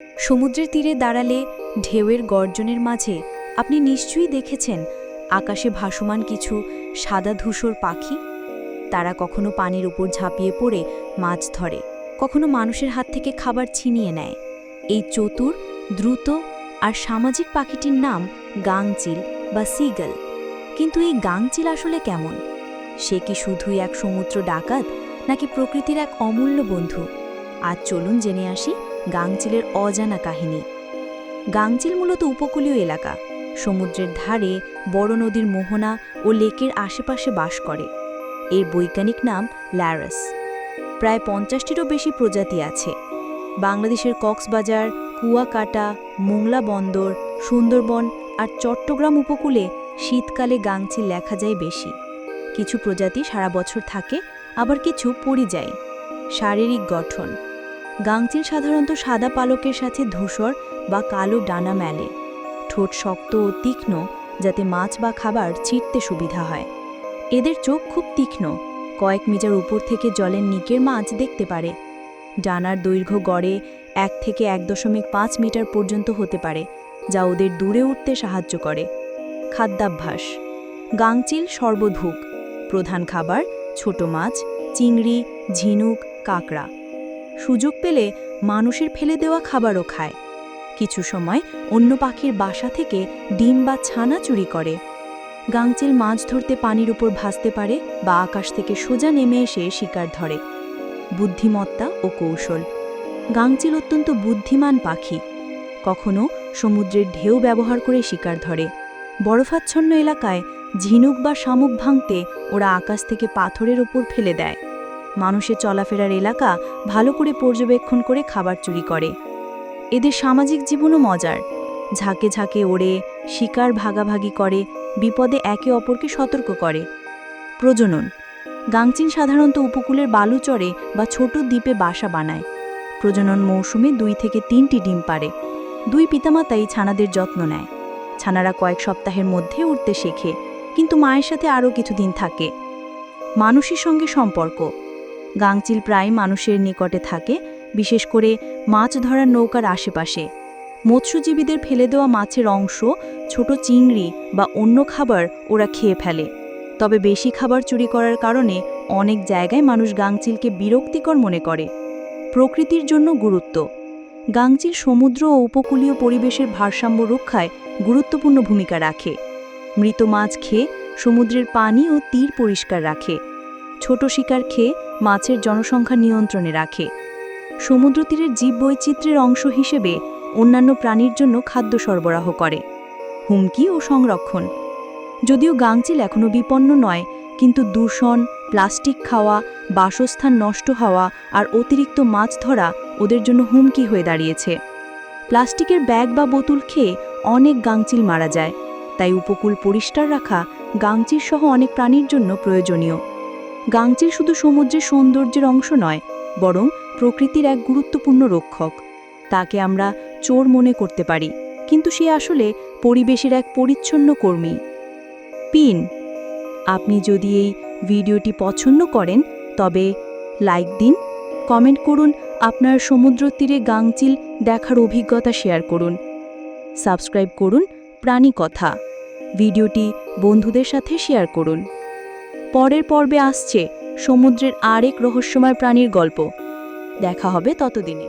সমুদ্রের তীরে দাঁড়ালে ঢেউয়ের গর্জনের মাঝে আপনি নিশ্চয়ই দেখেছেন আকাশে ভাসমান কিছু সাদা ধূসর পাখি। তারা কখনো পানির উপর ঝাঁপিয়ে পড়ে মাছ ধরে, কখনো মানুষের হাত থেকে খাবার ছিনিয়ে নেয়। এই চতুর, দ্রুত আর সামাজিক পাখিটির নাম গাংচিল বা সিগল। কিন্তু এই গাংচিল আসলে কেমন? সে কি শুধুই এক সমুদ্র ডাকাত, নাকি প্রকৃতির এক অমূল্য বন্ধু? আজ চলুন জেনে আসি গাংচিলের অজানা কাহিনী। গাংচিল মূলত উপকূলীয় এলাকা, সমুদ্রের ধারে বড় নদীর মোহনা ও লেকের আশেপাশে বাস করে। এর বৈজ্ঞানিক নাম ল্যারাস। প্রায় 50টিরও বেশি প্রজাতি আছে। বাংলাদেশের কক্সবাজার, কুয়াকাটা, মোংলা বন্দর, সুন্দরবন আর চট্টগ্রাম উপকূলে শীতকালে গাংচিল দেখা যায় বেশি। কিছু প্রজাতি সারা বছর থাকে, আবার কিছু পড়ে যায়। শারীরিক গঠন: গাংচিল সাধারণত সাদা পালকের সাথে ধূসর বা কালো ডানা মেলে। ঠোঁট শক্ত ও তীক্ষ্ণ, যাতে মাছ বা খাবার ছিঁড়তে সুবিধা হয়। এদের চোখ খুব তীক্ষ্ণ, কয়েক মিটার উপর থেকে জলের নিচের মাছ দেখতে পারে। ডানার দৈর্ঘ্য গড়ে 1 থেকে 1.5 মিটার পর্যন্ত হতে পারে, যা ওদের দূরে উঠতে সাহায্য করে। খাদ্যাভ্যাস: গাংচিল সর্বভুক। প্রধান খাবার ছোট মাছ, চিংড়ি, ঝিনুক, কাঁকড়া। সুযোগ পেলে মানুষের ফেলে দেওয়া খাবারও খায়। কিছু সময় অন্য পাখির বাসা থেকে ডিম বা ছানা চুরি করে। গাংচিল মাছ ধরতে পানির উপর ভাসতে পারে বা আকাশ থেকে সোজা নেমে এসে শিকার ধরে। বুদ্ধিমত্তা ও কৌশল: গাংচিল অত্যন্ত বুদ্ধিমান পাখি। কখনো সমুদ্রের ঢেউ ব্যবহার করে শিকার ধরে। বরফাচ্ছন্ন এলাকায় ঝিনুক বা শামুক ভাঙতে ওরা আকাশ থেকে পাথরের ওপর ফেলে দেয়। মানুষের চলাফেরার এলাকা ভালো করে পর্যবেক্ষণ করে খাবার চুরি করে। এদের সামাজিক জীবনও মজার। ঝাঁকে ঝাঁকে ওড়ে, শিকার ভাগাভাগি করে, বিপদে একে অপরকে সতর্ক করে। প্রজনন: গাংচিল সাধারণত উপকূলের বালুচরে বা ছোট দ্বীপে বাসা বানায়। প্রজনন মৌসুমে 2 থেকে 3টি ডিম পাড়ে। 2 পিতামাতাই ছানাদের যত্ন নেয়। ছানারা কয়েক সপ্তাহের মধ্যে উঠতে শেখে, কিন্তু মায়ের সাথে আরও কিছুদিন থাকে। মানুষের সঙ্গে সম্পর্ক: গাংচিল প্রায় মানুষের নিকটে থাকে, বিশেষ করে মাছ ধরার নৌকার আশেপাশে। মৎস্যজীবীদের ফেলে দেওয়া মাছের অংশ, ছোট চিংড়ি বা অন্য খাবার ওরা খেয়ে ফেলে। তবে বেশি খাবার চুরি করার কারণে অনেক জায়গায় মানুষ গাংচিলকে বিরক্তিকর মনে করে। প্রকৃতির জন্য গুরুত্ব: গাংচিল সমুদ্র ও উপকূলীয় পরিবেশের ভারসাম্য রক্ষায় গুরুত্বপূর্ণ ভূমিকা রাখে। মৃত মাছ খেয়ে সমুদ্রের পানি ও তীর পরিষ্কার রাখে। ছোট শিকার খেয়ে মাছের জনসংখ্যা নিয়ন্ত্রণে রাখে। সমুদ্রতীরের জীববৈচিত্র্যের অংশ হিসেবে অন্যান্য প্রাণীর জন্য খাদ্য সরবরাহ করে। হুমকি ও সংরক্ষণ: যদিও গাংচিল এখনও বিপন্ন নয়, কিন্তু দূষণ, প্লাস্টিক খাওয়া, বাসস্থান নষ্ট হওয়া আর অতিরিক্ত মাছ ধরা ওদের জন্য হুমকি হয়ে দাঁড়িয়েছে। প্লাস্টিকের ব্যাগ বা বোতল খেয়ে অনেক গাংচিল মারা যায়। তাই উপকূল পরিষ্কার রাখা গাংচিল সহ অনেক প্রাণীর জন্য প্রয়োজনীয়। গাংচিল শুধু সমুদ্রের সৌন্দর্যের অংশ নয়, বরং প্রকৃতির এক গুরুত্বপূর্ণ রক্ষক। তাকে আমরা চোর মনে করতে পারি, কিন্তু সে আসলে পরিবেশের এক পরিচ্ছন্ন কর্মী। পিন: আপনি যদি এই ভিডিওটি পছন্দ করেন তবে লাইক দিন, কমেন্ট করুন, আপনার সমুদ্র তীরে গাংচিল দেখার অভিজ্ঞতা শেয়ার করুন। সাবস্ক্রাইব করুন প্রাণী কথা। ভিডিওটি বন্ধুদের সাথে শেয়ার করুন। পরের পর্বে আসছে সমুদ্রের আরেক রহস্যময় প্রাণীর গল্প। দেখা হবে ততদিনে।